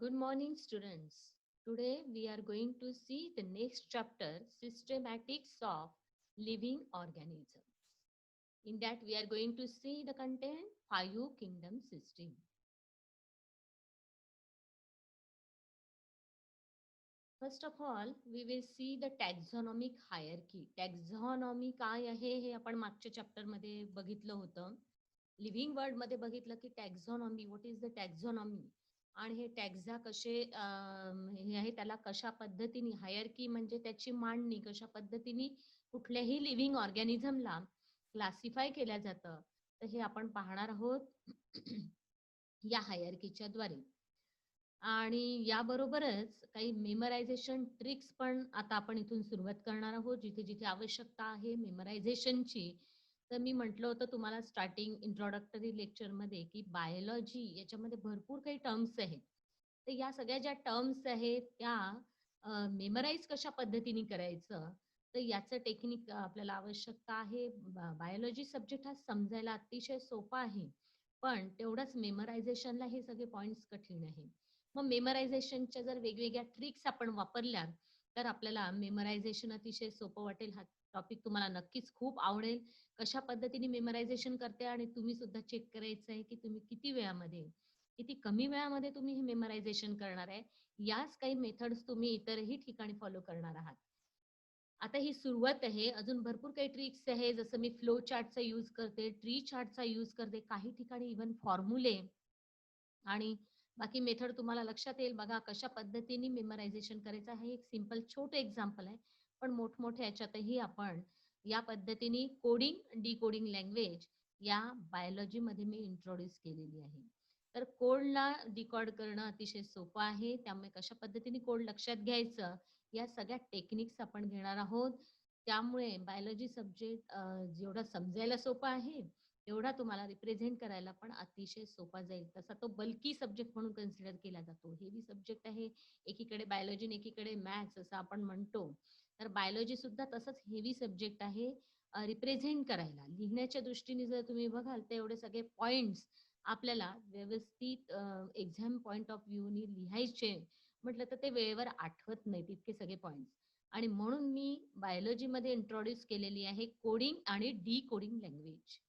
Good morning, students. Today we are going to see the next chapter, Systematics of Living Organisms. In that we are going to see the content, Five Kingdom System. First of all, we will see the taxonomic hierarchy. Taxonomy काय आहे हे आपण मागच्या chapter मध्ये बघितलं होतं. Living word मध्ये बघितलं की टॅक्झॉनॉमी, व्हॉट इज द टॅक्झॉनॉमी, आणि हे टॅक्झा कसे हे आहे, त्याला कशा पद्धतीने हायरकी म्हणजे त्याची मांडणी कशा पद्धतीने कुठल्याही लिव्हिंग ऑर्गॅनिझमला क्लासिफाय केल्या जातं, तर हे आपण पाहणार आहोत या हायरकीच्या द्वारे. आणि याबरोबरच काही मेमरायझेशन ट्रिक्स पण आता आपण इथून सुरुवात करणार आहोत, जिथे जिथे आवश्यकता आहे मेमरायझेशनची. तर मी म्हटलं होतं तुम्हाला स्टार्टिंग इंट्रोडक्टरी लेक्चरमध्ये की बायोलॉजी याच्यामध्ये भरपूर काही टर्म्स आहेत. तर या सगळ्या ज्या टर्म्स आहेत त्या मेमराईज कशा पद्धतीने करायचं, तर याचं टेक्निक आपल्याला आवश्यकता आहे. बायोलॉजी सब्जेक्ट हा समजायला अतिशय सोपा आहे, पण तेवढंच मेमरायझेशनला हे सगळे पॉइंट्स कठीण आहे. मग मेमरायझेशनच्या जर वेगवेगळ्या ट्रिक्स आपण वापरल्या तर आपल्याला मेमरायझेशन अतिशय सोपं वाटेल. हा टॉपिक तुम्हाला नक्कीच खूप आवडेल. कशा पद्धतीने मेमरायझेशन करते आणि तुम्ही सुद्धा चेक करायचं आहे की तुम्ही किती वेळामध्ये, किती कमी वेळामध्ये तुम्ही हे मेमरायझेशन करणार आहे. याच काही मेथड्स तुम्ही इतरही ठिकाणी फॉलो करणार आहात. आता ही सुरुवात आहे, अजून भरपूर काही ट्रिक्स आहे. जसं मी फ्लो चार्टचा यूज करते, ट्री चार्टचा यूज करते, काही ठिकाणी इव्हन फॉर्म्युले आणि बाकी मेथड तुम्हाला लक्षात येईल. बघा कशा पद्धतीने मेमरायझेशन करायचं आहे. एक सिंपल छोटं एक्झाम्पल आहे, पण मोठमोठ्या याच्यातही आपण या पद्धतीने कोडिंग डिकोडिंग लँग्वेज या बायोलॉजीमध्ये मी इंट्रोड्यूस केलेली आहे. तर कोडला डिकोड करणं अतिशय सोपं आहे, त्यामुळे कशा पद्धतीने कोड लक्षात घ्यायचं या सगळ्या टेक्निक्स आपण घेणार आहोत. त्यामुळे बायोलॉजी सब्जेक्ट जेवढा समजायला सोपा आहे तेवढा तुम्हाला रिप्रेझेंट करायला पण अतिशय सोपा जाईल. तसा तो बल्की सब्जेक्ट म्हणून कन्सिडर केला जातो. हेवी सब्जेक्ट आहे, एकीकडे बायोलॉजी आणि एकीकडे मॅथ्स असं आपण म्हणतो. तर बायोलॉजी सुद्धा तसंच हेवी सब्जेक्ट आहे रिप्रेझेंट करायला. लिहिण्याच्या दृष्टीने जर तुम्ही बघाल तर एवढे सगळे पॉइंट्स आपल्याला व्यवस्थित एक्झाम पॉइंट ऑफ व्ह्यूनी लिहायचे म्हटलं तर ते वेळेवर आठवत नाहीत इतके सगळे पॉइंट्स. आणि म्हणून मी बायोलॉजीमध्ये इंट्रोड्यूस केलेली आहे कोडिंग आणि डिकोडिंग लँग्वेज.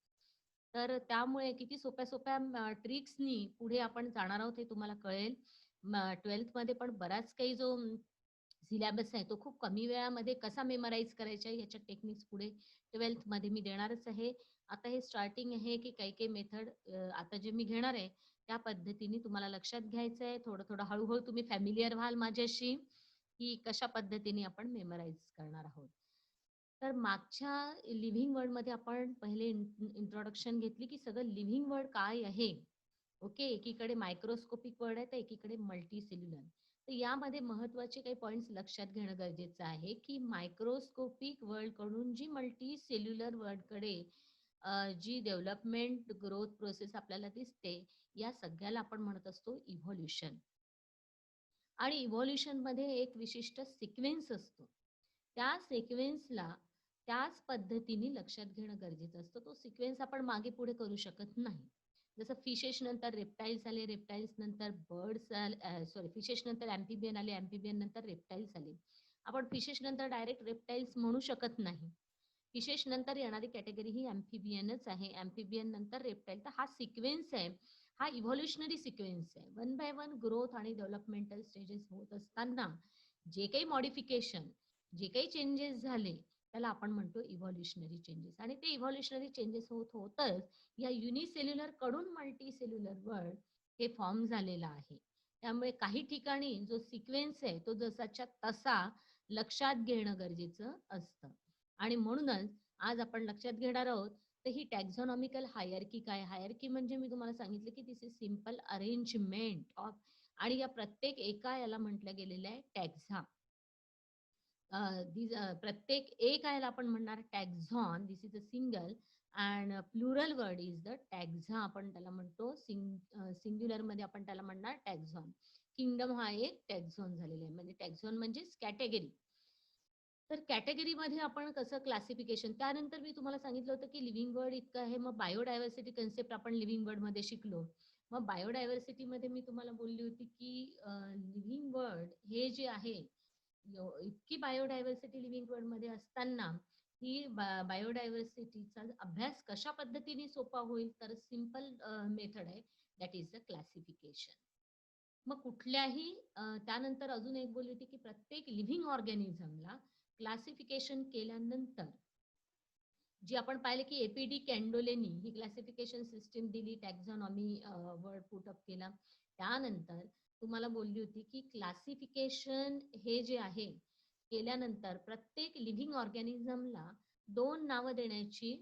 तर त्यामुळे किती सोप्या सोप्या ट्रिक्सनी पुढे आपण जाणार आहोत हे तुम्हाला कळेल. 12th मध्ये पण बराच काही जो सिलेबस आहे तो खूप कमी वेळामध्ये कसा मेमराईज करायचा याच्या टेक्निक्स पुढे 12th मध्ये मी देणारच आहे. आता हे स्टार्टिंग आहे की काही काही मेथड आता जे मी घेणार आहे त्या पद्धतीने तुम्हाला लक्षात घ्यायचं आहे. थोडं थोडं हळूहळू तुम्ही फॅमिलियर व्हाल माझ्याशी की कशा पद्धतीने आपण मेमराईज करणार आहोत. तर मागच्या लिव्हिंग वर्ड मध्ये आपण पहिले इंट्रोडक्शन घेतली की सगळं लिव्हिंग वर्ड काय आहे. ओके, एकीकडे मायक्रोस्कोपिक वर्ड आहे तर एकीकडे मल्टी सेल्युलर. तर यामध्ये महत्वाचे काही पॉइंट्स लक्षात घेणं गरजेचं आहे की मायक्रोस्कोपिक वर्ल्ड कडून जी मल्टी सेल्युलर वर्ल्ड कडे जी डेव्हलपमेंट ग्रोथ प्रोसेस आपल्याला दिसते, या सगळ्याला आपण म्हणत असतो इव्होल्युशन. आणि इव्होल्युशन मध्ये एक विशिष्ट सिक्वेन्स असतो. त्या सिक्वेन्सला त्याच पद्धतीने लक्षात घेणं गरजेचं असतं. तो सिक्वेन्स आपण मागे पुढे करू शकत नाही. जसं फिशेस नंतर रेप्टाईल्स आले, रेप्टाईल्स नंतर बर्ड्स आले, सॉरी फिशेस नंतर अँफिबियन आले, अँफिबियन नंतर रेप्टाईल्स आले. आपण फिशेस नंतर डायरेक्ट रेप्टाईल्स म्हणू शकत नाही. फिशेस नंतर येणारी कॅटेगरी ही अँफिबियनच आहे. अँफिबियन नंतर रेप्टाईल. तर हा सिक्वेन्स आहे, हा इव्होल्युशनरी सिक्वेन्स आहे. वन बाय वन ग्रोथ आणि डेव्हलपमेंटल स्टेजेस होत असताना जे काही मॉडिफिकेशन, जे काही चेंजेस झाले त्याला आपण म्हणतो इव्होल्युशनरी चेंजेस. आणि ते इव्होल्युशनरी चेंजेस होत होतच या युनिसेल्युलर कडून मल्टी सेल्युलर वर्ल्ड हे फॉर्म झालेलं आहे. त्यामुळे काही ठिकाणी जो सिक्वेन्स आहे तो जसाच्या तसा लक्षात घेणं गरजेचं असतं. आणि म्हणूनच आज आपण लक्षात घेणार आहोत तर ही टॅक्झॉनॉमिकल हायरकी काय. हायरकी म्हणजे मी तुम्हाला सांगितलं की दिस इज सिम्पल अरेंजमेंट ऑफ, आणि या प्रत्येक एका याला म्हटलं गेलेलं आहे टॅक्झा. प्रत्येक एक याला आपण म्हणणार taxon. This is a single and plural word is the taxa आपण त्याला म्हणतो. सिंग्युलर मध्ये आपण त्याला म्हणणार टॅक्झॉन. किंगडम हा एक टॅक्झॉन झालेला आहे. म्हणजे टॅक्झॉन म्हणजे कॅटेगरी. तर कॅटेगरीमध्ये आपण कसं क्लासिफिकेशन, त्यानंतर मी तुम्हाला सांगितलं होतं की लिव्हिंग वर्ड इतकं आहे, मग बायोडायव्हर्सिटी कन्सेप्ट आपण लिव्हिंग वर्ड मध्ये शिकलो. मग बायोडायव्हर्सिटीमध्ये मी तुम्हाला बोलली होती की लिव्हिंग वर्ल्ड हे जे आहे, इतकी बायोडायव्हर्सिटी लिव्हिंग वर्ल्ड मध्ये असताना ही बायोडायव्हर्सिटीचा अभ्यास कशा पद्धतीने सोपा होईल, तर सिंपल मेथड आहे, दॅट इज द क्लासिफिकेशन. मग कुठल्याही त्यानंतर अजून एक बोलली होती की प्रत्येक लिव्हिंग ऑर्गॅनिझमला क्लासिफिकेशन केल्यानंतर जी आपण पाहिलं की एपीडी कॅन्डोलेनी ही क्लासिफिकेशन सिस्टीम दिली, टॅक्झॉनॉमी वर्ड पुट अप केला. त्यानंतर तुम्हाला बोलली होती की क्लासिफिकेशन हे जे आहे केल्यानंतर प्रत्येक लिव्हिंग ऑर्गॅनिझमला 2 नावं देण्याची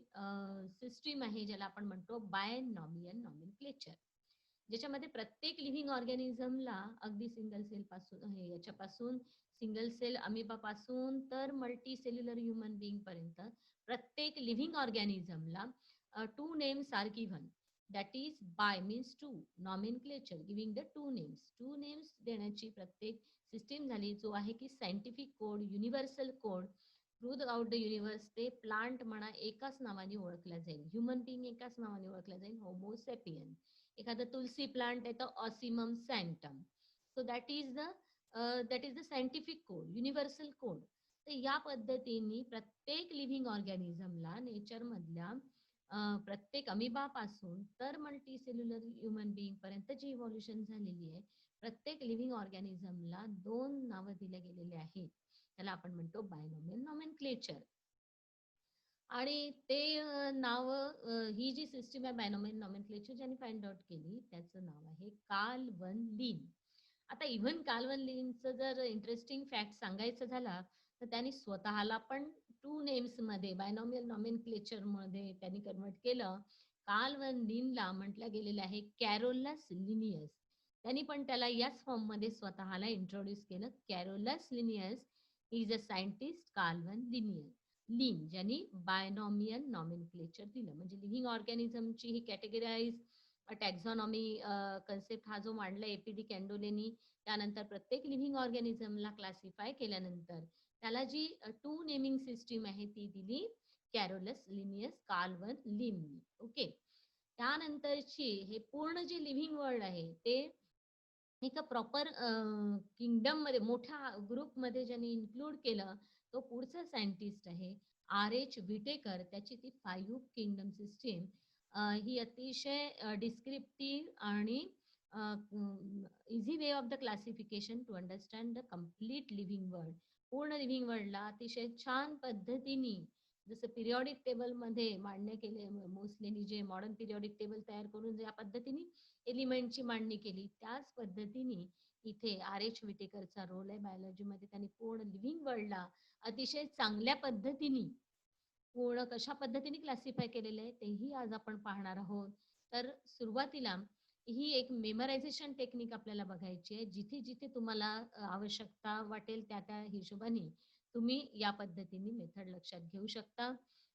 सिस्टीम आहे, ज्याला आपण म्हणतो बायनॉमियल नॉमेनक्लेचर. ज्याच्यामध्ये प्रत्येक लिव्हिंग ऑर्गॅनिझमला अगदी सिंगल सेल पासून याच्यापासून सिंगल सेल अमिबा पासून तर मल्टी सेल्युलर ह्युमन बिंग पर्यंत प्रत्येक लिव्हिंग ऑर्गॅनिझमला 2 names are given, that is by means 2 nomenclature giving the 2 names. 2 names देण्याची प्रत्येक सिस्टीम झाली, जो आहे की scientific code, universal code throughout the universe. ते प्लांट म्हणा एकाच नावाने ओळखला जाईल, ह्युमन बिंग एकाच नावाने ओळखला जाईल, होमोसेपियन. एखादं तुलसी प्लांट आहे तर ocimum sanctum. So that is the scientific code, universal code. तर या पद्धतीने प्रत्येक लिव्हिंग ऑर्गॅनिझमला नेचरमधल्या प्रत्येक अमिबापासून तर मल्टी सेल्युलर ह्युमन बिंग पर्यंत जी इव्हॉल्युशन झालेली आहे, प्रत्येक लिव्हिंग ऑर्गॅनिझमला 2 नावं दिले गेलेले आहेत. त्याला आपण म्हणतो बायनॉमियल नॉमेनक्लेचर. आणि ते नाव, ही जी सिस्टीम आहे बायनॉमियल नॉमेनक्लेचर ज्यांनी फाइंड आउट केली, त्याचं नाव आहे कार्ल वन लिन. आता इव्हन कार्ल वन लिनचं जर इंटरेस्टिंग फॅक्ट सांगायचं झाला तर त्यांनी स्वतःला पण 2 नेम्स मध्ये बायनॉमियल नॉमेनक्लेचर मध्ये त्यांनी कन्वर्ट केलं. कार्ल वन लिनला म्हटलं गेलेलं आहे कॅरोलस लिनियस. त्यांनी पण त्याला याच फॉर्म मध्ये स्वतःला इंट्रोड्यूस केलं, Carolus Linnaeus is a scientist Carl von Linnaeus Linn, ज्यांनी बायनॉमियल नॉमेनक्लेचर दिलं. म्हणजे लिव्हिंग ऑर्गॅनिझमची ही कॅटेगराईज टॅक्झॉनॉमी कन्सेप्ट हा जो मांडला एपीडी कॅन्डोलेनी, त्यानंतर प्रत्येक लिव्हिंग ऑर्गॅनिझमला क्लासिफाय केल्यानंतर त्याला जी 2 नेमिंग सिस्टीम आहे ती दिली कॅरोलस लिनियस कार्ल वन लिन. ओके. त्यानंतरची हे पूर्ण जे लिव्हिंग वर्ल्ड आहे ते एका प्रॉपर किंगडम मध्ये, मोठ्या ग्रुप मध्ये ज्यांनी इन्क्लूड केलं, तो पुढचा सायंटिस्ट आहे आर एच विटेकर. त्याची ती 5 किंगडम सिस्टीम ही अतिशय डिस्क्रिप्टिव्ह आणि easy way of the classification to understand the complete living world. पूर्ण लिव्हिंग वर्ल्डला अतिशय छान पद्धतीने, जसं पिरियॉडिक टेबल मध्ये मांडणे केले, मोस्टली जे मॉडर्न पिरियॉडिक टेबल तयार करून ज्या पद्धतीने एलिमेंटची मांडणी केली, त्याच पद्धतीने इथे आर एच विटेकरचा रोल आहे बायोलॉजीमध्ये. त्यांनी पूर्ण लिव्हिंग वर्ल्डला अतिशय चांगल्या पद्धतीने पूर्ण कशा पद्धतीने क्लासिफाय केलेलं आहे तेही आज आपण पाहणार आहोत. तर सुरुवातीला ही एक मेमरायझेशन टेक्निक आपल्याला बघायची आहे. जिथे जिथे तुम्हाला आवश्यकता वाटेल त्या त्या हिशोबाने तुम्ही या पद्धतीने मेथड लक्षात घेऊ शकता.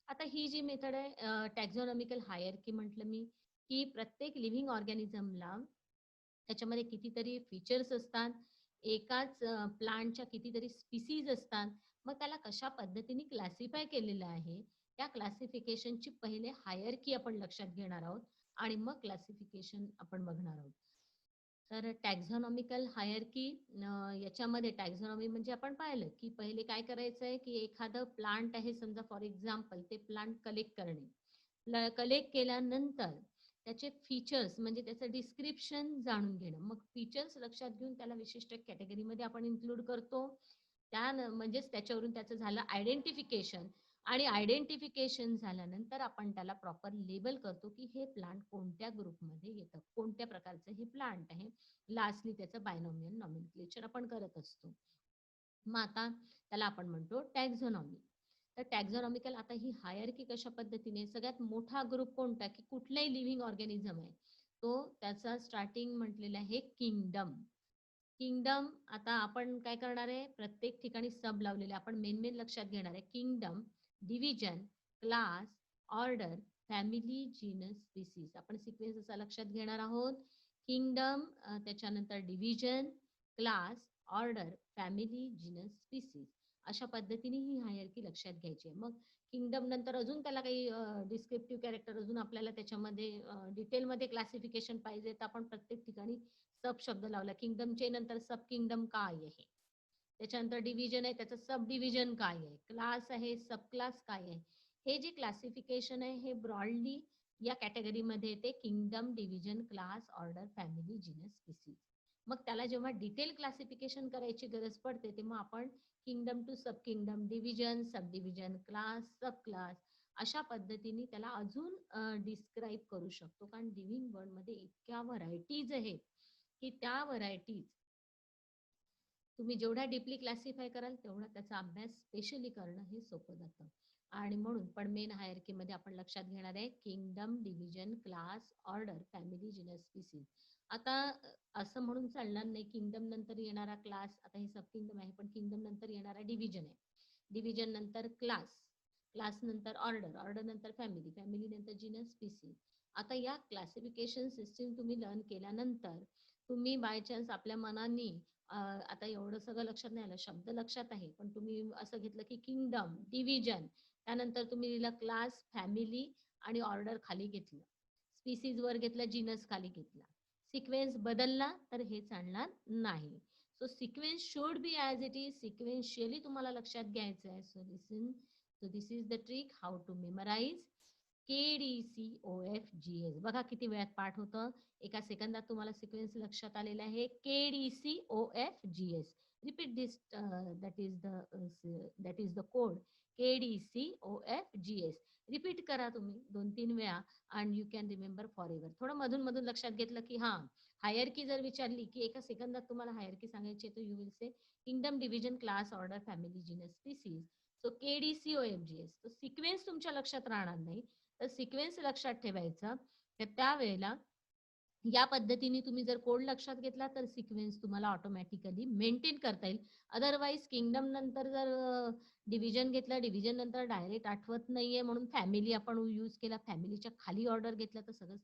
आता ही जी मेथड आहे टॅक्झॉनॉमिकल हायरकी म्हटलं मी, की प्रत्येक लिव्हिंग ऑर्गॅनिझमला त्याच्यामध्ये कितीतरी फीचर्स असतात, एकाच प्लांटच्या कितीतरी स्पीसीज असतात. मग त्याला कशा पद्धतीने क्लासिफाय केलेलं आहे, त्या क्लासिफिकेशनची पहिले हायरकी आपण लक्षात घेणार आहोत आणि मग क्लासिफिकेशन आपण बघणार आहोत. तर टॅक्झॉनॉमिकल हायरकी याच्यामध्ये टॅक्झॉनॉमी म्हणजे आपण पाहिलं की पहिले काय करायचं आहे की एखादं प्लांट आहे समजा, फॉर एक्झाम्पल ते प्लांट कलेक्ट करणे, कलेक्ट केल्यानंतर त्याचे फीचर्स म्हणजे त्याचं डिस्क्रिप्शन जाणून घेणं. मग फीचर्स लक्षात घेऊन त्याला विशिष्ट कॅटेगरीमध्ये आपण इन्क्लूड करतो. म्हणजेच त्याच्यावरून त्याचं झालं आयडेंटिफिकेशन. आणि आयडेंटिफिकेशन झाल्यानंतर आपण त्याला प्रॉपर लेबल करतो की हे प्लांट कोणत्या ग्रुपमध्ये येतं, कोणत्या प्रकारचं हे प्लांट आहे. लास्टली त्याचं बायनॉमियल नॉमेनक्लेचर आपण करत असतो. मग आता त्याला आपण म्हणतो टॅक्झॉनॉमी. तर टॅक्झॉनॉमिकल आता ही हायरकी कशा पद्धतीने, सगळ्यात मोठा ग्रुप कोणता की कुठलाही लिव्हिंग ऑर्गॅनिझम आहे तो त्याचा स्टार्टिंग म्हटलेला आहे किंगडम. किंगडम आता आपण काय करणार आहे, प्रत्येक ठिकाणी सब लावलेले आपण मेन मेन लक्षात घेणार आहे. Kingdom, division, class, order, family, genus, species. आपण सिक्वेन्स असा लक्षात घेणार आहोत. किंगडम, त्याच्यानंतर division, class, order, family, genus, species. अशा पद्धतीने ही हायरकी लक्षात घ्यायची आहे. मग किंगडम नंतर अजून त्याला काही डिस्क्रिप्टिव्ह कॅरेक्टर अजून आपल्याला त्याच्यामध्ये डिटेलमध्ये क्लासिफिकेशन पाहिजे तर आपण प्रत्येक ठिकाणी सब शब्द लावला. किंगडमचे नंतर सब किंगडम काय आहे, त्याच्यानंतर डिव्हिजन आहे त्याचं सब डिव्हिजन काय आहे, क्लास आहे सब क्लास काय आहे. हे जे क्लासिफिकेशन आहे हे ब्रॉडली या कॅटेगरीमध्ये येते, kingdom, division, class, order, family, genus, species. मग त्याला जेव्हा डिटेल क्लासिफिकेशन करायची गरज पडते तेव्हा आपण kingdom to sub kingdom, division, sub division, class, sub class अशा पद्धतीने त्याला अजून डिस्क्राईब करू शकतो. कारण लिव्हिंग वर्ड मध्ये इतक्या व्हरायटीज आहेत की त्या व्हरायटीज तुम्ही जेवढ्या डीपली क्लासिफाय कराल तेवढा त्याचा अभ्यास स्पेशली करणं हे सोपं जातं. आणि म्हणून पण मेन हायरकीमध्ये आपण लक्षात घेणार आहे kingdom, division, class, order, family, genus, species. आता असं म्हणून चालणार नाही किंगडम नंतर येणारा क्लास, आता हे सब किंगडम आहे पण किंगडम नंतर येणारा डिव्हिजन आहे, डिव्हिजन नंतर क्लास, क्लास नंतर ऑर्डर, ऑर्डर नंतर फॅमिली, फॅमिली नंतर जीनस, स्पीसीज. आता या क्लासिफिकेशन सिस्टीम तुम्ही लर्न केल्यानंतर तुम्ही बाय चान्स आपल्या मनाने आता एवढं सगळं लक्षात नाही आलं, शब्द लक्षात आहे पण तुम्ही असं घेतलं की किंगडम, डिव्हिजन, त्यानंतर तुम्ही लिहिलं क्लास, फॅमिली आणि ऑर्डर खाली घेतलं, स्पीसीज वर घेतलं, जीनस खाली घेतला, सिक्वेन्स बदलला तर हे चालणार नाही. So sequence should be as it is, sequentially तुम्हाला लक्षात घ्यायचं आहे. So this is the trick how to memorize KDCOFGS. बघा किती वेळात पाठ होतं, एका सेकंदात तुम्हाला सिक्वेन्स लक्षात आलेला आहे. KDCOFGS. Repeat this, that is the code KDCOFGS. Repeat करा तुम्ही 2-3 वेळा and you can remember for ever. थोडं मधून मधून लक्षात घेतलं की हा हायरकी जर विचारली की एका सेकंदात तुम्हाला हायरकी सांगायची तर you will say kingdom, division, class, order, family, genus, species. So KDCOFGS. तो सिक्वेन्स तुमच्या लक्षात राहणार नाही, तर सिक्वेन्स लक्षात ठेवायचा. तर त्यावेळेला या पद्धतीने तुम्ही जर कोड लक्षात घेतला तर सिक्वेन्स तुम्हाला ऑटोमॅटिकली मेंटेन करता येईल. अदरवाईज किंगडम नंतर जर डिव्हिजन घेतला, डिव्हिजन नंतर डायरेक्ट आठवत नाहीये म्हणून फॅमिली आपण यूज केला, फॅमिलीच्या खाली ऑर्डर घेतला तर सगळं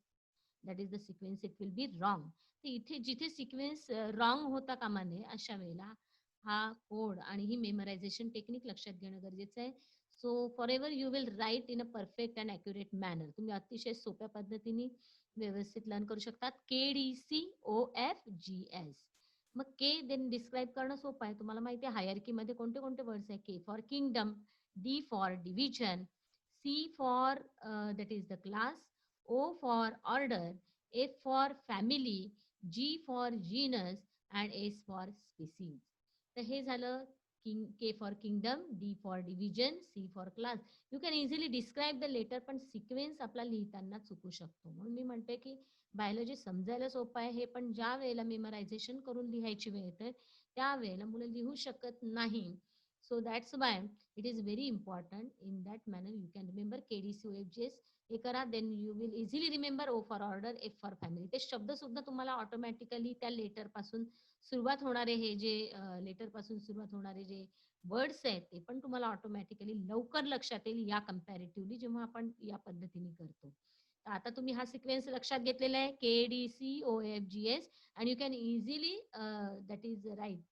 that is the sequence, it will be wrong. तर इथे जिथे सिक्वेन्स रॉंग होता कामा नये अशा वेळेला हा कोड आणि ही मेमरायझेशन टेक्निक लक्षात घेणं गरजेचं आहे. So for ever you will write in a perfect and accurate manner. तुम्ही अतिशय सोप्या पद्धतीने व्यवस्थित लर्न करू शकतात. KDCOFGS. मग के देन डिस्क्राईब करणं सोपं आहे. तुम्हाला माहिती आहे हायरकी मध्ये कोणते कोणते वर्ड्स आहे. K for kingdom, D for division, C for that is the class, O for order, F for family, G for genus and S for species. तर हे झालं K for kingdom, D for division, C for class. You can easily describe the letter पण sequence आपला लिहिताना चुकू शकतो. म्हणून मी म्हणते की बायोलॉजी समजायला सोपं आहे हे, पण ज्या वेळेला मेमरायझेशन करून लिहायची वेळ येते त्यावेळेला मुलं लिहू शकत नाही. So that's why it is very important. In that manner you can remember KDCOFGS. हे करा, then you will easily remember O for order, F for family. ते शब्द सुद्धा तुम्हाला ऑटोमॅटिकली त्या लेटर पासून सुरुवात होणारे, हे जे लेटर पासून सुरुवात होणारे जे वर्ड्स आहेत ते पण तुम्हाला ऑटोमॅटिकली लवकर लक्षात येईल या कम्पॅरेटिव्हली जेव्हा आपण या पद्धतीने करतो. तर आता तुम्ही हा सिक्वेन्स लक्षात घेतलेला आहे KDCOFGS and you can easily that is right.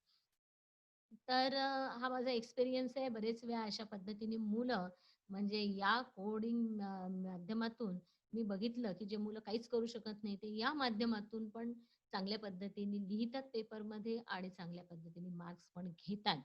तर हा माझा एक्सपिरियन्स आहे. बरेच वेळा अशा पद्धतीने मुलं म्हणजे या कोडिंग माध्यमातून मी बघितलं की जे मुलं काहीच करू शकत नाही ते या माध्यमातून पण चांगल्या पद्धतीने लिहितात पेपरमध्ये आणि चांगल्या पद्धतीने मार्क्स पण घेतात.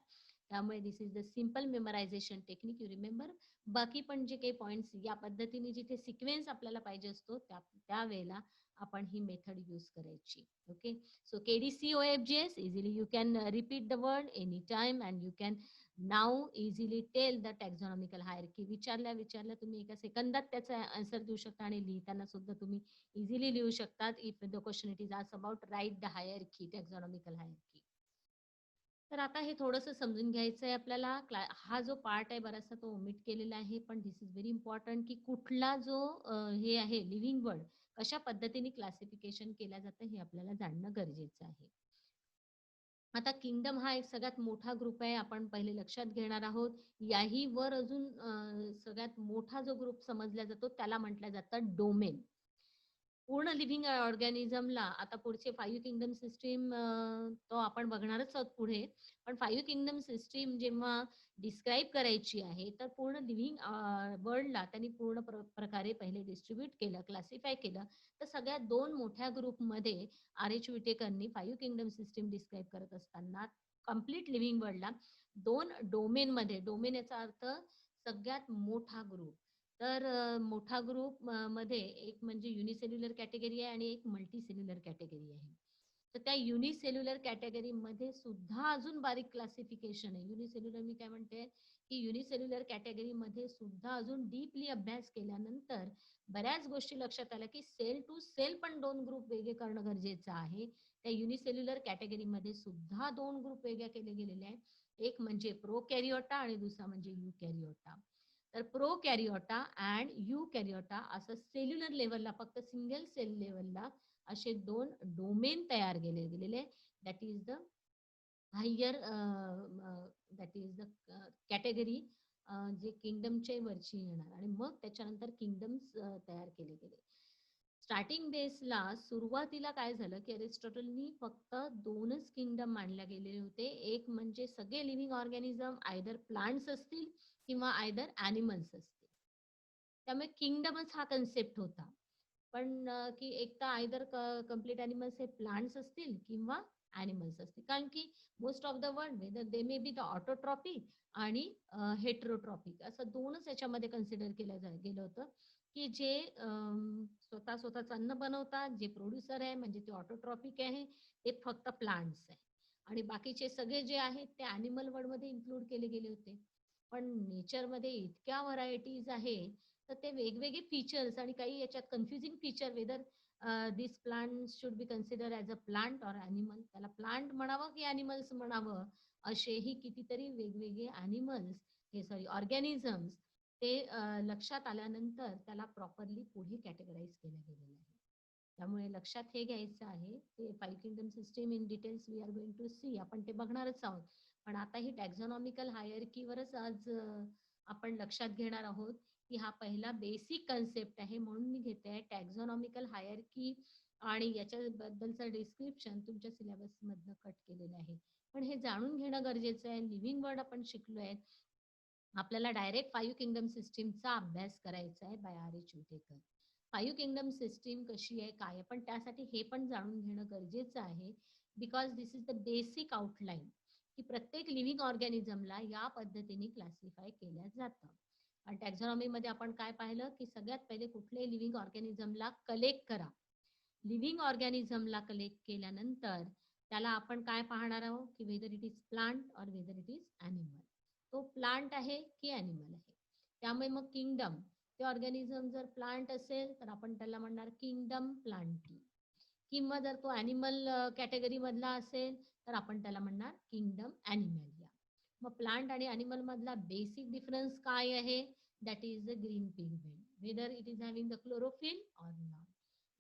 त्यामुळे this is the simple memorization technique. You remember. बाकी पण जे काही पॉइंट्स या पद्धतीने जिथे सिक्वेन्स आपल्याला पाहिजे असतो त्यावेळेला आपण ही मेथड यूज करायची. Okay. So KDCOFGS, easily you can repeat the word anytime and you can now easily tell the taxonomical hierarchy. विचारल्या तुम्ही एका सेकंदात त्याचा आन्सर देऊ शकता आणि लिहिताना सुद्धा तुम्ही इझिली लिहू शकतात. If the question it is asked about right the hierarchy, taxonomical hierarchy. तर आता हे थोडंसं समजून घ्यायचं आहे आपल्याला. हा जो पार्ट आहे बराचसा तो ओमिट केलेला आहे, पण दिस इज व्हेरी इम्पॉर्टंट की कुठला जो हे आहे लिव्हिंग वर्ड कशा पद्धतीने क्लासिफिकेशन केलं जातं हे आपल्याला जाणणं गरजेचं आहे. आता किंगडम हा एक सगळ्यात मोठा ग्रुप आहे, आपण पहिले लक्षात घेणार आहोत. याही वर अजून सगळ्यात मोठा जो ग्रुप समजला जातो त्याला म्हटलं जातं डोमेन. पूर्ण लिव्हिंग ऑर्गॅनिझमला आता पुढचे 5 किंगडम सिस्टीम तो आपण बघणारच आहोत पुढे. पण 5 किंगडम सिस्टीम जेव्हा डिस्क्राईब करायची आहे, तर पूर्ण लिव्हिंग वर्ल्डला त्यांनी पूर्ण प्रकारे पहिले डिस्ट्रिब्यूट केलं, क्लासिफाय केलं. तर सगळ्यात 2 मोठ्या ग्रुपमध्ये आर.एच. विटेकरनी 5 किंगडम सिस्टीम डिस्क्राईब करत असताना कंप्लीट लिव्हिंग वर्ल्डला 2 डोमेनमध्ये, डोमेन याचा अर्थ सगळ्यात मोठा ग्रुप. तर मोठा ग्रुप मध्ये एक म्हणजे युनिसेल्युलर कॅटेगरी आहे आणि एक मल्टीसेल्युलर कॅटेगरी आहे. तर त्या युनिसेल्युलर कॅटेगरीमध्ये सुद्धा अजून बारीक क्लासिफिकेशन आहे. युनिसेल्युलर मी काय म्हणते, की युनिसेल्युलर कॅटेगरीमध्ये सुद्धा अजून डीपली अभ्यास केल्यानंतर बऱ्याच गोष्टी लक्षात आल्या, की सेल टू सेल पण 2 ग्रुप वेगळे करणं गरजेचं आहे. त्या युनिसेल्युलर कॅटेगरीमध्ये सुद्धा 2 ग्रुप वेगळे केले गेलेले आहेत. एक म्हणजे प्रोकॅरियोटा आणि दुसरा म्हणजे युकॅरियोटा. तर प्रोकॅरियोटा अँड युकॅरियोटा असं सेल्युलर लेव्हलला फक्त सिंगल सेल लेव्हलला असे 2 डोमेन तयार केले गेलेले. That is the higher that is the category जे किंगडमच्या वरची येणार आणि मग त्याच्यानंतर किंगडम्स तयार केले गेले. स्टार्टिंग बेसला सुरुवातीला काय झालं, की अरिस्टॉटलनी फक्त 2च किंगडम मानले गेलेले होते. एक म्हणजे सगळे लिव्हिंग ऑर्गॅनिझम आयदर प्लांट्स असतील किंवा आयदर ॲनिमल्स असतील. त्यामुळे किंगडमच हा कन्सेप्ट होता. पण की एक तर आयदर कंप्लीट ॲनिमल्स हे प्लांट्स असतील किंवा ॲनिमल्स असतील. कारण की most of the world whether they may be the autotrophic आणि हेटेरोट्रॉपिक असं 2च याच्यामध्ये कन्सिडर केलं गेलं होतं, की जे स्वतःच अन्न बनवतात, जे प्रोड्युसर आहे म्हणजे ते ऑटोट्रॉपिक आहे, ते फक्त प्लांट्स आहे. आणि बाकीचे सगळे जे आहेत ते ॲनिमल वर्ल्डमध्ये इन्क्लूड केले गेले होते. पण नेचरमध्ये इतक्या व्हरायटीज आहे, तर ते वेगवेगळे फीचर्स आणि काही याच्यात confusing feature whether this plant should be consider as a plant or animal. त्याला प्लांट म्हणावं की ॲनिमल्स म्हणावं, असेही कितीतरी वेगवेगळे ॲनिमल्स हे सॉरी ऑर्गॅनिझम्स ते लक्षात आल्यानंतर त्याला प्रॉपरली पुढे कॅटेगराईज केलं गेलेलं आहे. त्यामुळे लक्षात हे घ्यायचं आहे, ते 5 kingdom system in details we are going to see. आपण ते बघणारच आहोत. पण आता ही टॅक्झॉनॉमिकल हायरार्कीवरच आज आपण लक्षात घेणार आहोत, की हा पहिला बेसिक कन्सेप्ट आहे. म्हणून मी घेते टॅक्झॉनॉमिकल हायरार्की आणि याच्याबद्दलचं डिस्क्रिप्शन तुमच्या सिलेबसमधनं कट केलेलं आहे. पण हे जाणून घेणं गरजेचं आहे. लिव्हिंग वर्ड आपण शिकलोय. आपल्याला डायरेक्ट 5 किंगडम सिस्टीमचा अभ्यास करायचा आहे by R H. Whittaker. 5 kingdom system कशी आहे, काय आहे? पण त्यासाठी हे पण जाणून घेणं गरजेचं आहे. Because this is the basic outline, की प्रत्येक लिव्हिंग ऑर्गॅनिझमला या पद्धतीने क्लासिफाय केल्या जातं. आणि टॅक्झॉनॉमीमध्ये आपण काय पाहिलं, की सगळ्यात पहिले कुठल्याही लिव्हिंग ऑर्गॅनिझमला कलेक्ट करा. लिव्हिंग ऑर्गॅनिझमला कलेक्ट केल्यानंतर त्याला आपण काय पाहणार आहोत, की वेदर इट इज प्लांट और वेदर इट इज ॲनिमल. तो प्लांट आहे की ॲनिमल आहे. त्यामुळे मग किंगडम ते ऑर्गॅनिझम जर प्लांट असेल तर आपण त्याला म्हणणार किंगडम प्लांटी, किंवा जर तो ॲनिमल कॅटेगरी मधला असेल तर आपण त्याला म्हणणार किंगडम ॲनिमलिया. मग प्लांट आणि ॲनिमल मधला बेसिक डिफरन्स काय आहे? That is the green pigment, whether it is having the chlorophyll or not.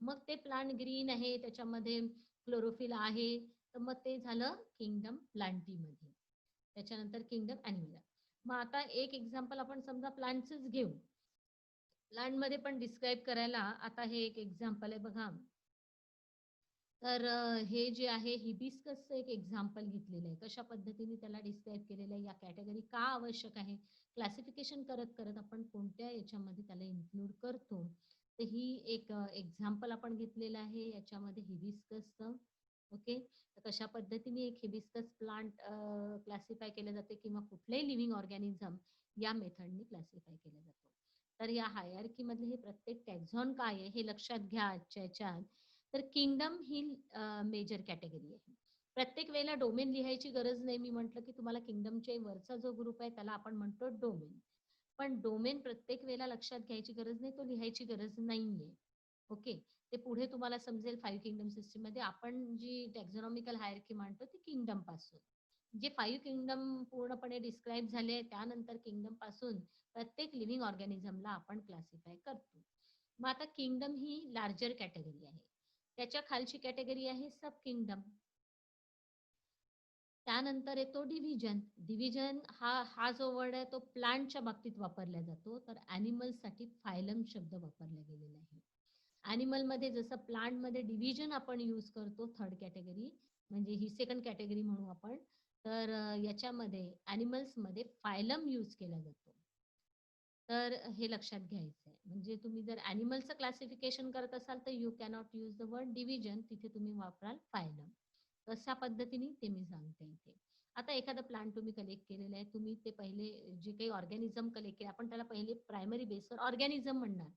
मग ते प्लांट ग्रीन आहे, त्याच्यामध्ये क्लोरोफिल आहे, तर मग ते झालं किंगडम प्लांटीमध्ये. त्याच्यानंतर किंगडम ॲनिमल. मग आता एक एक्झाम्पल आपण समजा प्लांटच घेऊ. प्लांटमध्ये पण डिस्क्राईब करायला आता हे एक एक्झाम्पल आहे बघा. तर हे जे आहे हिबिस्कसचं एक एक्झाम्पल घेतलेलं आहे. कशा पद्धतीने त्याला डिस्क्राईब केलेलं आहे, या कॅटेगरी का आवश्यक आहे, क्लासिफिकेशन करत करत आपण कोणत्या याच्यामध्ये त्याला इन्क्लूड करतो. तर ही एक एक्झाम्पल आपण घेतलेलं आहे याच्यामध्ये हिबिस्कसचं. ओके. तर कशा पद्धतीने एक हिबिस्कस प्लांट क्लासिफाय केलं जाते किंवा कुठलेही लिव्हिंग ऑर्गॅनिझम या मेथडने क्लासिफाय केलं जातं. तर या हायरार्कीमधले हे प्रत्येक टॅक्झॉन काय आहे हे लक्षात घ्या आजच्या याच्यात. तर किंगडम ही मेजर कॅटेगरी आहे. प्रत्येक वेळेला डोमेन लिहायची गरज नाही. मी म्हटलं की तुम्हाला किंगडमच्या वरचा जो ग्रुप आहे त्याला आपण म्हणतो डोमेन. पण डोमेन प्रत्येक वेळेला लक्षात घ्यायची गरज नाही, तो लिहायची गरज नाहीये. ओके. ते पुढे तुम्हाला समजेल 5 किंगडम सिस्टीम मध्ये आपण जी टॅक्झॉनॉमिकल हायरार्की मांडतो ती किंगडम पासून. जे 5 किंगडम पूर्णपणे डिस्क्राईब झाले त्यानंतर किंगडम पासून प्रत्येक लिव्हिंग ऑर्गॅनिझमला आपण क्लासिफाय करतो. मग आता किंगडम ही लार्जर कॅटेगरी आहे. त्याच्या खालची कॅटेगरी आहे सब किंगडम. त्यानंतर येतो डिव्हिजन. डिव्हिजन हा जो वर्ड आहे तो प्लांटच्या बाबतीत वापरला जातो, तर ॲनिमल्ससाठी फायलम शब्द वापरला गेलेला आहे. ॲनिमल मध्ये जसं प्लांट मध्ये डिव्हिजन आपण यूज करतो थर्ड कॅटेगरी, म्हणजे ही सेकंड कॅटेगरी म्हणू आपण. तर याच्यामध्ये ॲनिमल्स मध्ये फायलम यूज केला जातो. तर हे लक्षात घ्यायचं आहे. म्हणजे तुम्ही जर ॲनिमलचं क्लासिफिकेशन करत असाल तर you cannot use the word division, तिथे तुम्ही वापराल फायलम. कशा पद्धतीने ते मी सांगते इथे. आता एखादा प्लांट तुम्ही कलेक्ट केलेला आहे, तुम्ही ते पहिले जे काही ऑर्गॅनिझम कलेक्ट केले, आपण त्याला पहिले प्रायमरी बेसवर ऑर्गॅनिझम म्हणणार.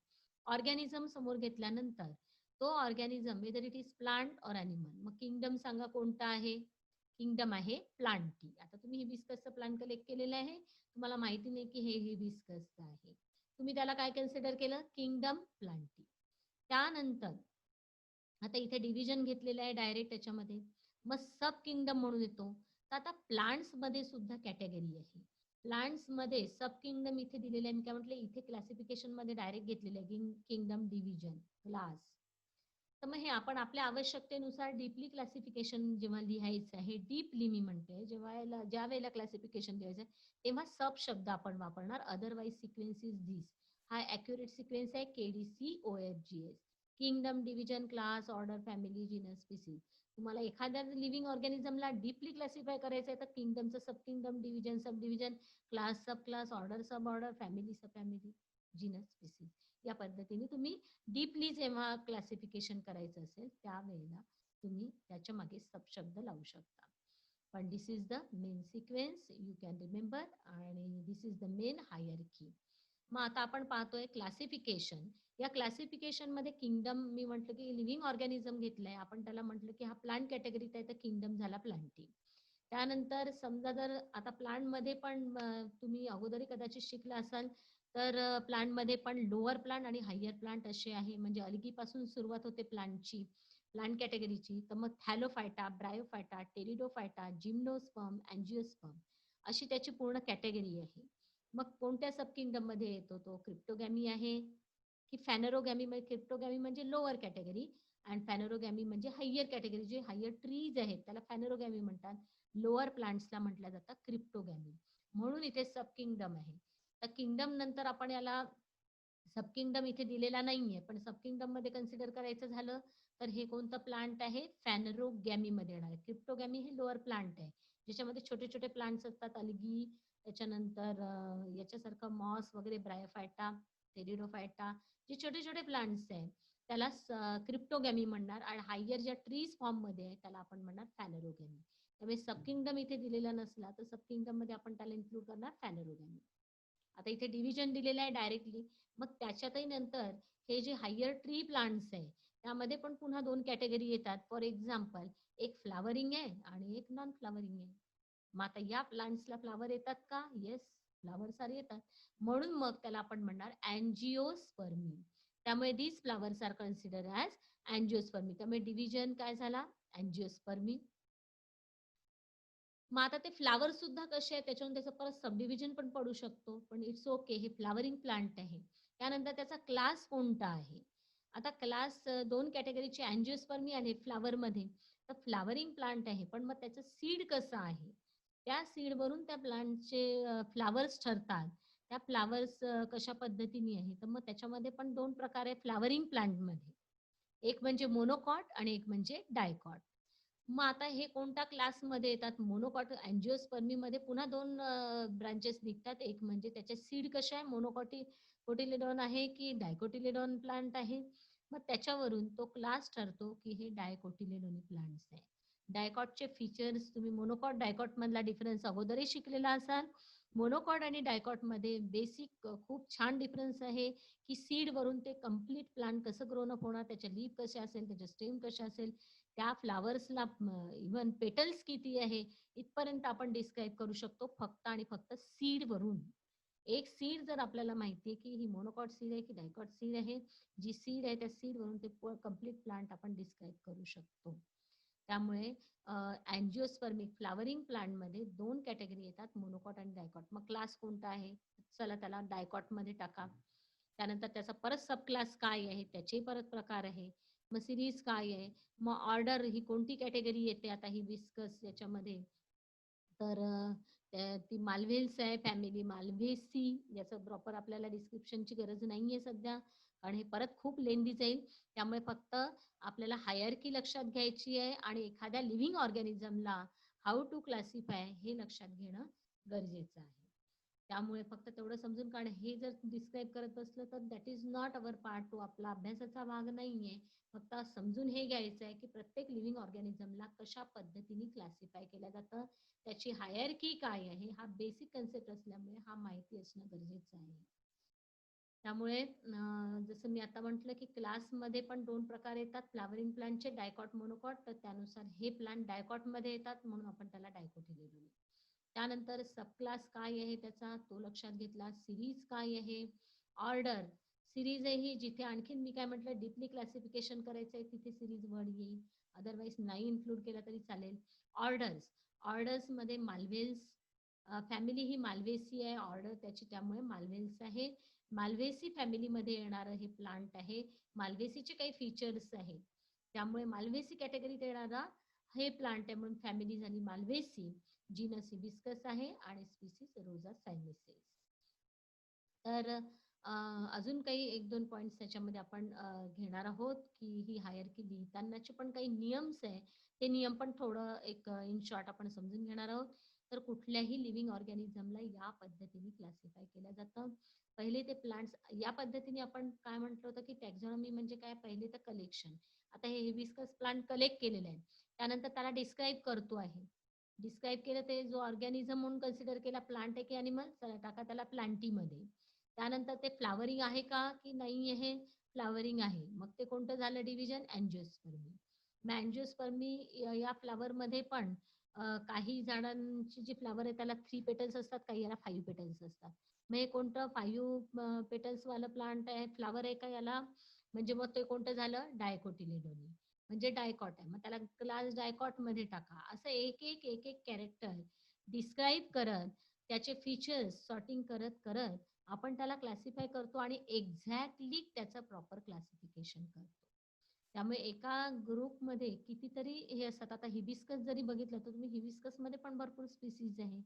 ऑर्गॅनिझम समोर घेतल्यानंतर तो organism whether it is plant और ॲनिमल, मग किंगडम सांगा कोणता आहे. किंगडम आहे प्लांटी. आता तुम्ही हिबिस्कसचं प्लांट कलेक्ट केलेलं आहे, तुम्हाला माहिती नाही की हे हिबिस्कसचं आहे, तुम्ही त्याला काय कन्सिडर केलं, किंगडम प्लांटी. त्यानंतर आता इथे डिव्हिजन घेतलेलं आहे डायरेक्ट त्याच्यामध्ये, मग सब किंगडम म्हणून येतो. तर आता प्लांट्स मध्ये सुद्धा कॅटेगरी आहे. प्लांट्स मध्ये सब किंगडम इथे दिलेलं आहे. मी काय म्हटलं, इथे क्लासिफिकेशन मध्ये डायरेक्ट घेतलेलं आहे किंगडम डिव्हिजन क्लास. तर मग हे आपण आपल्या आवश्यकतेनुसार डीपली क्लासिफिकेशन जेव्हा लिहायचं आहे, डीपली मी म्हणते, जेव्हा ज्या वेळेला क्लासिफिकेशन लिहायचं तेव्हा सब शब्द आपण वापरणार, अदरवाईज सिक्वेन्स इज दिस. हा ॲक्युरेट सिक्वेन्स आहे KDCOFGS, kingdom, division, class, order, family, genus, species. तुम्हाला एखाद्या लिव्हिंग ऑर्गॅनिझमला डीपली क्लासिफाय करायचं आहे तर किंगडमचं सब kingdom, division sub division, class sub class, order सब ऑर्डर, फॅमिली सब फॅमिली, जीनस स्पीसीज. या पद्धतीने तुम्ही डीपली जेव्हा क्लासिफिकेशन करायचं असेल त्यावेळेला तुम्ही त्याच्या मागे सब शब्द लावू शकता. पण this is the main sequence, you can remember, आणि this is the main hierarchy. मग आता आपण पाहतोय क्लासिफिकेशन. या क्लासिफिकेशन मध्ये किंगडम, मी म्हटलं की लिव्हिंग ऑर्गॅनिझम घेतलंय आपण, त्याला म्हटलं की हा प्लांट कॅटेगरीत आहे तर किंगडम झाला प्लांटी. त्यानंतर समजा जर आता प्लांट मध्ये पण तुम्ही अगोदरही कदाचित शिकला असाल, तर प्लांट मध्ये पण लोअर प्लांट आणि हायर प्लांट असे आहे. म्हणजे अलगीपासून सुरुवात होते प्लांटची, प्लांट कॅटेगरीची. तर मग Thallophyta, Bryophyta, Pteridophyta, gymnosperm, angiosperm अशी त्याची पूर्ण कॅटेगरी आहे. मग कोणत्या सब किंगडम मध्ये येतो तो, क्रिप्टोगॅमी आहे की फॅनरोगॅमी. म्हणजे क्रिप्टोगॅमी म्हणजे लोअर कॅटेगरी आणि फॅनरोगॅमी म्हणजे हायर कॅटेगरी. जे हायर ट्रीज आहेत त्याला फॅनरोगॅमी म्हणतात, लोअर प्लांट्सला म्हटलं जातं क्रिप्टोगॅमी. म्हणून इथे सब किंगडम आहे. तर किंगडम नंतर आपण याला सब किंगडम इथे दिलेला नाहीये, पण सब किंगडम मध्ये कन्सिडर करायचं झालं तर हे कोणतं प्लांट आहे, फॅनरोगॅमी मध्ये येणार आहे. क्रिप्टोगॅमी हे लोअर प्लांट आहे, ज्याच्यामध्ये छोटे छोटे प्लांट्स असतात, अलगी, त्याच्यानंतर याच्यासारखं मॉस वगैरे, ब्रायोफायटा, टेरिडोफायटा, जे छोटे छोटे प्लांट्स आहे त्याला क्रिप्टोगॅमी म्हणणार. आणि हायर ज्या ट्रीज फॉर्म मध्ये आहे त्याला आपण म्हणणार फॅनरोगॅमी. त्यामुळे सब किंगडम इथे दिलेला नसला तर सब किंगडम मध्ये आपण त्याला इन्क्लूड करणार फॅनरोगॅमी. आता इथे डिव्हिजन दिलेलं आहे डायरेक्टली. मग त्याच्यातही नंतर हे जे हायर ट्री प्लांट्स आहे त्यामध्ये पण पुन्हा दोन कॅटेगरी येतात. फॉर एक्झाम्पल, एक फ्लावरिंग आहे आणि एक नॉन फ्लावरिंग आहे. मग आता या प्लांट्सला फ्लावर येतात का? येस, फ्लावर्स आर येतात. म्हणून मग त्याला आपण म्हणणार अँजिओस्पर्मी. त्यामुळे these flowers are consider as angiospermae. त्यामुळे डिव्हिजन काय झाला, अँजिओस्पर्मी. मग आता ते फ्लावर सुद्धा कसे आहे त्याच्यावरून त्याचं परत सब डिव्हिजन पण पडू शकतो, पण इट्स ओके, हे फ्लावरिंग प्लांट आहे. त्यानंतर त्याचा क्लास कोणता आहे. आता क्लास दोन कॅटेगरीचे अँजिओस्पर्मी आले फ्लावर मध्ये, तर फ्लावरिंग प्लांट आहे, पण मग त्याचं सीड कसं आहे, त्या सीडवरून त्या प्लांटचे फ्लावर्स ठरतात. त्या फ्लावर्स कशा पद्धतीने आहे, तर मग त्याच्यामध्ये पण दोन प्रकार आहे फ्लावरिंग प्लांटमध्ये. एक म्हणजे मोनोकॉट आणि एक म्हणजे डायकॉट. मग आता हे कोणत्या क्लासमध्ये येतात, मोनोकॉट अँजिओस्पर्मी मध्ये पुन्हा दोन ब्रांचेस निघतात. एक म्हणजे त्याचे सीड कसे आहे, कोटिलेडॉन आहे की डायकोटिलेडॉन प्लांट आहे. मग त्याच्यावरून तो क्लास ठरतो की हे डायकोटिलेडोनी प्लांट्स आहे. डायकॉटचे फीचर्स तुम्ही मोनोकॉट डायकॉट मधला डिफरन्स अगोदरही शिकलेला असाल. मोनोकॉट आणि डायकॉट मध्ये बेसिक खूप छान डिफरन्स आहे की सीड वरून ते कम्प्लीट प्लांट कसं ग्रोन अप होणार, त्याच्या लीफ कसे असेल, त्याच्या स्टेम कसे असेल, त्या फ्लावर्सला इव्हन पेटल्स किती आहे इथपर्यंत आपण डिस्क्राईब करू शकतो फक्त आणि फक्त सीड वरून. एक सीड जर आपल्याला माहितीये की ही मोनोकॉट सीड आहे की डायकॉट सीड आहे, जी सीड आहे त्या सीड वरून ते कम्प्लीट प्लांट आपण डिस्क्राईब करू शकतो. त्यामुळे अँजिओस्पर्मिक फ्लावरिंग प्लांट मध्ये दोन कॅटेगरी येतात, मोनोकॉट आणि डायकॉट. मग क्लास कोणता आहे, चला त्याला डायकॉट मध्ये टाका. त्यानंतर त्याचा परत सब क्लास काय आहे, त्याचे परत प्रकार आहे. मग सिरीज काय आहे, मग ऑर्डर ही कोणती कॅटेगरी येते आता ही विस्कस याच्यामध्ये, तर ती माल्व्हेल्स आहे, फॅमिली माल्व्हेसी. याचं प्रॉपर आपल्याला डिस्क्रिप्शनची गरज नाहीये सध्या, कारण हे परत खूप लेंदी जाईल. त्यामुळे फक्त आपल्याला हायरार्की लक्षात घ्यायची आहे आणि एखाद्या लिव्हिंग ऑर्गॅनिझमला हाऊ टू क्लासिफाय हे लक्षात घेणं गरजेचं आहे. त्यामुळे फक्त तेवढं समजून काढणं हे जर डिस्क्राईब करत बसलं तर that is not our part two, आपला अभ्यासाचा भाग नाहीये. फक्त समजून हे घ्यायचं आहे की प्रत्येक लिव्हिंग ऑर्गॅनिझमला कशा पद्धतीने क्लासिफाय केलं जातं, त्याची हायरार्की काय आहे, हा बेसिक कन्सेप्ट असल्यामुळे हा माहिती असणं गरजेचं आहे. त्यामुळे जसं मी आता म्हटलं की क्लासमध्ये पण 2 प्रकार येतात फ्लॉवरिंग प्लांटचे, डायकॉट, मोनोकॉट. तर त्यानुसार हे प्लांट डायकॉटमध्ये येतात म्हणून आपण त्याला डायकोटिलेडोन. त्यानंतर सब क्लास काय आहे त्याचा तो लक्षात घेतला. सीरीज काय आहे, ऑर्डर. सीरीज आहे ही जिथे आणखीन मी काय म्हटलं डीपली क्लासिफिकेशन करायचं आहे तिथे सीरीज वर्ड येईल. अदरवाईज नाही इन्क्लूड केला तरी चालेल. ऑर्डर्स, ऑर्डर्समध्ये माल्व्हेल्स फॅमिली ही माल्व्हेसी आहे, ऑर्डर त्याची त्यामुळे माल्व्हेल्स आहे. माल्व्हेसी फॅमिलीमध्ये येणारं हे प्लांट आहे. माल्व्हेसीचे काही फीचर्स आहेत त्यामुळे माल्व्हेसी कॅटेगरीत येणारा हे प्लांट आहे म्हणून फॅमिली झाली माल्व्हेसी. जीनस हिबिस्कस आहे आणि स्पीसीज रोजा सायनेसेस. तर अजून काही 1-2 पॉइंट्स त्याच्यामध्ये आपण घेणार आहोत की ही हायरार्की लिहितानाचे पण काही नियम्स आहे, ते नियम पण थोडं एक इन शॉर्ट आपण समजून घेणार आहोत. तर कुठल्याही लिव्हिंग ऑर्गॅनिझमला या पद्धतीने क्लासिफाय केलं जातं. पहिले ते प्लांट्स या पद्धतीने आपण काय म्हटलं होतं की टॅक्झॉनॉमी म्हणजे काय, पहिले तर कलेक्शन. आता हे हिबिस्कस प्लांट कलेक्ट केलेलं आहे, त्यानंतर त्याला डिस्क्राईब करतो आहे. डिस्क्राईब केलं ते जो ऑर्गॅनिझम म्हणून कन्सिडर केला प्लांट आहे की अॅनिमल, चला टाका त्याला प्लांटीमध्ये. त्यानंतर ते फ्लावरिंग आहे का की नाही आहे, फ्लावरिंग आहे. मग ते कोणतं झालं डिव्हिजन, अँजिओस्पर्मी. मग अँजिओस्पर्मी या फ्लावरमध्ये पण काही झाडांची जी फ्लावर आहे त्याला 3 पेटल्स असतात, काही याला 5 पेटल्स असतात. मग हे कोणतं 5 पेटल्स वालं प्लांट आहे, फ्लावर आहे का याला, म्हणजे मग ते कोणतं झालं डायकोटिलेडोनी, म्हणजे डायकॉट आहे. मग त्याला क्लास डायकॉट मध्ये टाका. असं एक एक एक एक कॅरेक्टर डिस्क्राईब करत त्याचे फीचर्स सॉर्टिंग करत करत आपण त्याला क्लासिफाय करतो आणि एक्झॅक्टली त्याचं प्रॉपर क्लासिफिकेशन करतो. त्यामुळे एका ग्रुपमध्ये कितीतरी हे असतात. आता हिबिस्कस जरी बघितलं तर तुम्ही हिबिस्कसमध्ये पण भरपूर स्पीसीज आहे.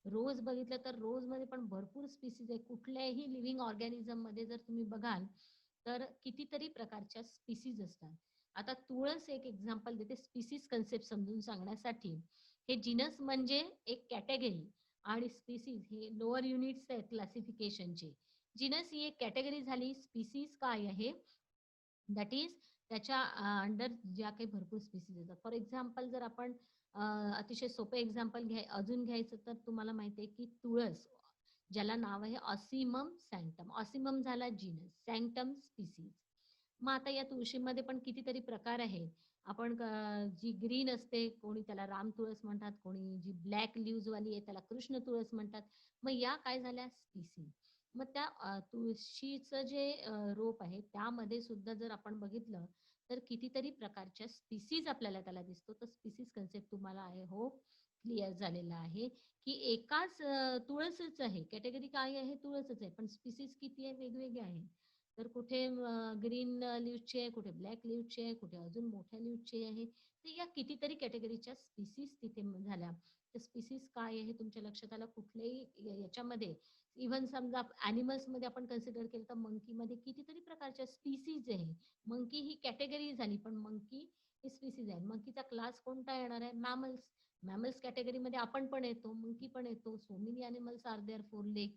रोज बघितलं तर रोजमध्ये पण भरपूर स्पीसीज आहे. कुठल्याही लिव्हिंग ऑर्गॅनिझममध्ये जर तुम्ही बघाल तर कितीतरी प्रकारच्या स्पीसीज असतात. आता तुळस एक एक्झाम्पल देते स्पीसीज कन्सेप्ट समजून सांगण्यासाठी. हे जिनस म्हणजे एक कॅटेगरी आणि स्पीसीज हे लोअर युनिट्स आहेत क्लासिफिकेशनचे. जिनस ही एक कॅटेगरी झाली, स्पीसीज काय आहे दॅट इज त्याच्या अंडर ज्या काही भरपूर स्पीसीज येतात. फॉर एक्झाम्पल जर आपण अतिशय सोपं एक्झाम्पल अजून घ्यायचं तर तुम्हाला माहिती आहे की तुळस ज्याला नाव आहे ऑसिमम सँक्टम. ऑसिमम झाला जीनस, सँक्टम स्पीसीज. मग आता या तुळशीमध्ये पण कितीतरी प्रकार आहेत. आपण जी ग्रीन असते कोणी त्याला राम तुळस म्हणतात, कोणी जी ब्लॅक लिव्ज वाली आहे त्याला कृष्ण तुळस म्हणतात. मग या काय झाल्या स्पीसीज. मग त्या तुळशीचं जे रोप आहे त्यामध्ये सुद्धा जर आपण बघितलं तर कितीतरी प्रकारच्या स्पीसीज आपल्याला त्याला दिसतो. तर स्पीसीज कन्सेप्ट तुम्हाला आहे हो क्लिअर झालेला आहे की एकाच तुळसच आहे, कॅटेगरी काय आहे तुळसच आहे, पण स्पीसीज किती आहे वेगवेगळे आहे. तर कुठे ग्रीन लिव्हची आहे, कुठे ब्लॅक लिव्हची आहे, कुठे अजून मोठ्या लिव्हची आहे. तर या कितीतरी कॅटेगरीच्या स्पीसीज तिथे झाल्या. तर स्पीसीज काय आहे तुमच्या लक्षात आलं. कुठल्याही याच्यामध्ये इव्हन समजा अॅनिमल्स मध्ये आपण कन्सिडर केलं तर मंकी मध्ये कितीतरी प्रकारच्या स्पीसीज आहे. मंकी ही कॅटेगरी झाली पण मंकी ही स्पीसीज आहे. मंकीचा क्लास कोणता येणार आहे, मॅमल्स. मॅमल्स कॅटेगरीमध्ये आपण पण येतो, मंकी पण येतो. So many animals are there 4 leg.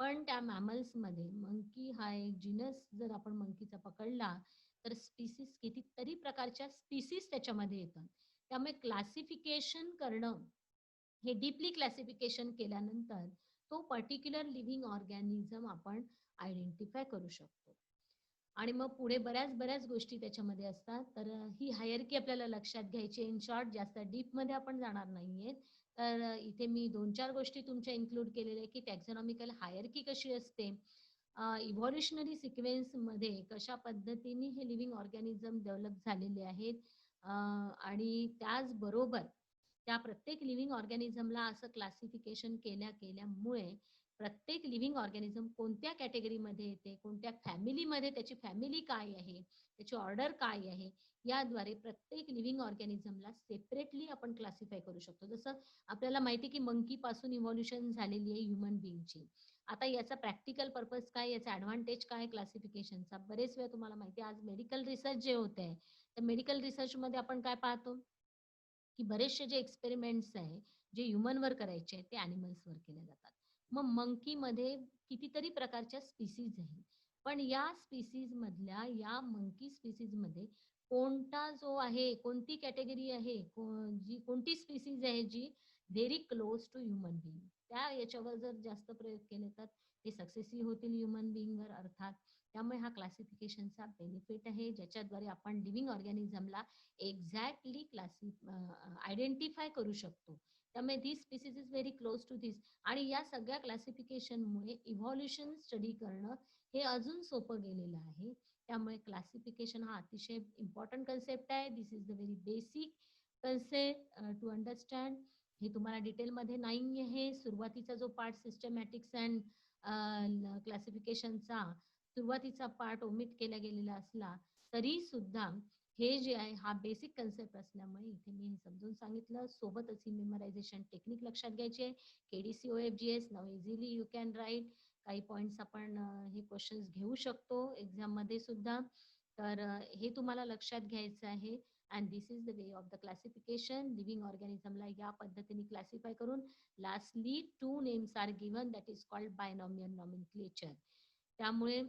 पण त्या मॅमल्स मध्ये मंकी हा एक जिनस जर आपण मंकीचा पकडला तर स्पीसीज कितीतरी प्रकारच्या स्पीसीज त्याच्यामध्ये येतात. त्यामुळे क्लासिफिकेशन करणं हे डीपली क्लासिफिकेशन केल्यानंतर तो पर्टिक्युलर लिव्हिंग ऑर्गॅनिझम आपण आयडेंटिफाय करू शकतो. आणि मग पुढे बऱ्याच बऱ्याच गोष्टी त्याच्यामध्ये असतात. तर ही हायरार्की आपल्याला लक्षात घ्यायची. इन शॉर्ट जास्त डीपमध्ये आपण जाणार नाहीये. तर इथे मी 2-4 गोष्टी तुमच्या इन्क्लूड केलेल्या आहे की टॅक्झॉनॉमिकल हायरार्की कशी असते, इव्हॉल्युशनरी सिक्वेन्समध्ये कशा पद्धतीने हे लिव्हिंग ऑर्गॅनिझम डेव्हलप झालेले आहेत, आणि त्याचबरोबर त्या प्रत्येक लिव्हिंग ऑर्गॅनिझमला असं क्लासिफिकेशन केल्यामुळे प्रत्येक लिव्हिंग ऑर्गॅनिझम कोणत्या कॅटेगरीमध्ये येते, कोणत्या फॅमिलीमध्ये, त्याची फॅमिली काय आहे, त्याची ऑर्डर काय आहे, याद्वारे प्रत्येक लिव्हिंग ऑर्गॅनिझमला सेपरेटली आपण क्लासिफाय करू शकतो. जसं आपल्याला माहिती की मंकी पासून इव्हॉल्युशन झालेली आहे ह्युमन बिंगची. आता याचा प्रॅक्टिकल पर्पज काय, याचा ॲडव्हांटेज काय क्लासिफिकेशनचा? बरेच वेळा तुम्हाला माहिती आहे आज मेडिकल रिसर्च जे होत आहे, तर मेडिकल रिसर्चमध्ये आपण काय पाहतो, की बरेचसे जे एक्सपेरिमेंट्स आहे, जे ह्युमनवर करायचे आहेत, ते ॲनिमल्सवर केले जातात. मग मंकीमध्ये कितीतरी प्रकारच्या स्पीसीज आहेत. पण या स्पीसीजमधल्या या मंकी स्पीसीजमध्ये कोणता जो आहे, कोणती कॅटेगरी आहे, जी कोणती स्पीसीज आहे जी very close to human being. त्या याच्यावर जर जास्त प्रयोग केले तर ते सक्सेसही होतील ह्युमन बीइंगवर अर्थात. त्यामुळे हा क्लासिफिकेशनचा बेनिफिट आहे, ज्याच्याद्वारे आपण लिव्हिंग ऑर्गॅनिझमला एक्झॅक्टली आयडेंटिफाय करू शकतो. त्यामुळे this species is very close to this. आणि या सगळ्या क्लासिफिकेशनमुळे इव्हॉल्युशन स्टडी करणं हे अजून सोपं गेलेलं आहे. त्यामुळे क्लासिफिकेशन हा अतिशय इम्पॉर्टंट कन्सेप्ट आहे. This is the very basic concept to understand. हे तुम्हाला डिटेलमध्ये नाही आहे. सुरुवातीचा जो पार्ट सिस्टमॅटिक्स अँड क्लासिफिकेशनचा सुरुवातीचा पार्ट ओमिट केला गेलेला असला तरी सुद्धा हे जे आहे हा बेसिक कन्सेप्ट असल्यामुळे इथे मी हे समजून सांगितलं. सोबतच ही मेमरायझेशन टेक्निक लक्षात घ्यायची आहे. KDCOFGS now easily you can write. काही पॉइंट्स आपण हे क्वेश्चन्स घेऊ शकतो एक्झाममध्ये सुद्धा. तर हे तुम्हाला लक्षात घ्यायचं आहे. And this is the way of the classification. Living ऑर्गॅनिझमला या पद्धतीने क्लासिफाय करून lastly 2 names are given that is called binomial nomenclature. त्यामुळे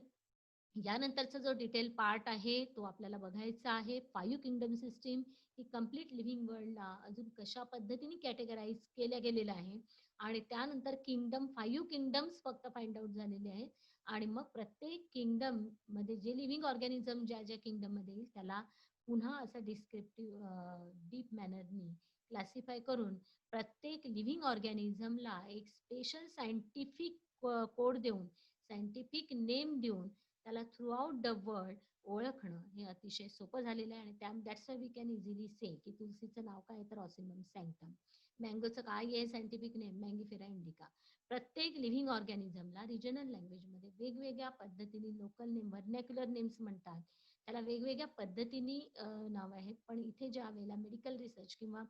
यानंतरचा जो डिटेल पार्ट आहे तो आपल्याला बघायचा आहे. 5 किंगडम सिस्टीम ही कंप्लीट लिव्हिंग वर्ल्डला अजून कशा पद्धतीने कॅटेगराईज केल्या गेलेलं आहे आणि त्यानंतर 5 किंगडम्स फक्त फाइंड आउट झालेले आहेत आणि मग प्रत्येक किंगडम मध्ये जे लिव्हिंग ऑर्गॅनिझम ज्या ज्या किंगडम मध्ये येईल त्याला पुन्हा असं डिस्क्रिप्टिव्ह डीप मॅनरनी क्लासिफाय करून प्रत्येक लिव्हिंग ऑर्गॅनिझमला एक स्पेशल सायंटिफिक कोड देऊन, सायंटिफिक नेम देऊन त्याला थ्रू आउट द वर्ल्ड ओळखणं हे अतिशय सोपं झालेलं आहे. आणि त्या दॅट्स वी कॅन इझिली से की तुलसीचं नाव काय तर ऑसिमम सॅन्क्टम. मँगोचं काय आहे सायंटिफिक नेम मँगीफेरा इंडिका. प्रत्येक लिव्हिंग ऑर्गॅनिझमला रिजनल लँग्वेजमध्ये वेगवेगळ्या पद्धतीने लोकल नेम व्हर्नॅक्युलर नेम्स म्हणतात, त्याला वेगवेगळ्या पद्धतीने नाव आहेत. पण इथे ज्या वेळेला मेडिकल रिसर्च किंवा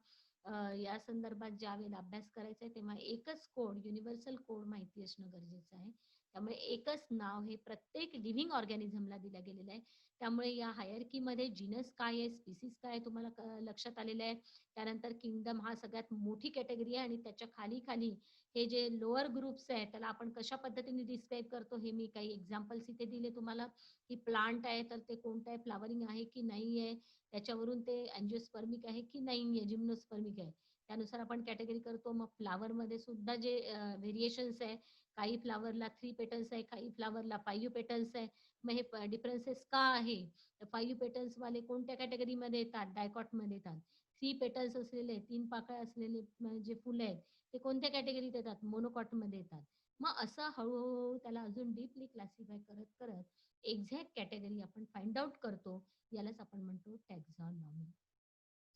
या संदर्भात ज्या वेळेला अभ्यास करायचा आहे तेव्हा एकच कोड, युनिव्हर्सल कोड माहिती असणं गरजेचं आहे. त्यामुळे एकच नाव हे प्रत्येक लिव्हिंग ऑर्गॅनिझमला दिलं गेलेलं आहे. त्यामुळे या हायरकीमध्ये जीनस काय आहे, स्पीसीज काय आहे तुम्हाला लक्षात आलेलं आहे. त्यानंतर किंगडम हा सगळ्यात मोठी कॅटेगरी आहे आणि त्याच्या खाली खाली हे जे लोअर ग्रुप्स आहेत त्याला आपण कशा पद्धतीने डिस्क्राईब करतो हे मी काही एक्झाम्पल्स इथे दिले तुम्हाला. की प्लांट आहे तर ते कोणतं आहे, फ्लावरिंग आहे की नाही आहे, त्याच्यावरून ते अँजिओस्पर्मिक आहे की नाही आहे, जिम्नोस्पर्मिक आहे, त्यानुसार आपण कॅटेगरी करतो. मग फ्लावरमध्ये सुद्धा जे व्हेरिएशन्स आहे, काही फ्लावरला 3 पेटल्स आहे, काही फ्लावरला 5 पेटल्स आहे. मग हे डिफरन्सेस का आहे? तर 5 पेटल्स वाले कोणत्या कॅटेगरीमध्ये येतात? डायकॉटमध्ये येतात. 3 पेटल्स असलेले, 3 पाकळ्या असलेले जे फुलं आहेत ते कोणत्या कॅटेगरीत येतात? मोनोकॉटमध्ये येतात. मग असं हळूहळू त्याला अजून डीपली क्लासिफाय करत करत एक्झॅक्ट कॅटेगरी आपण फाइंड आउट करतो. यालाच आपण म्हणतो टॅक्झॉनॉमी.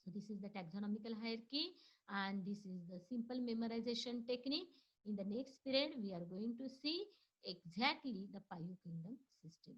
So this is the taxonomical hierarchy and this is the simple memorization technique. In the next period, we are going to see exactly the five kingdom system.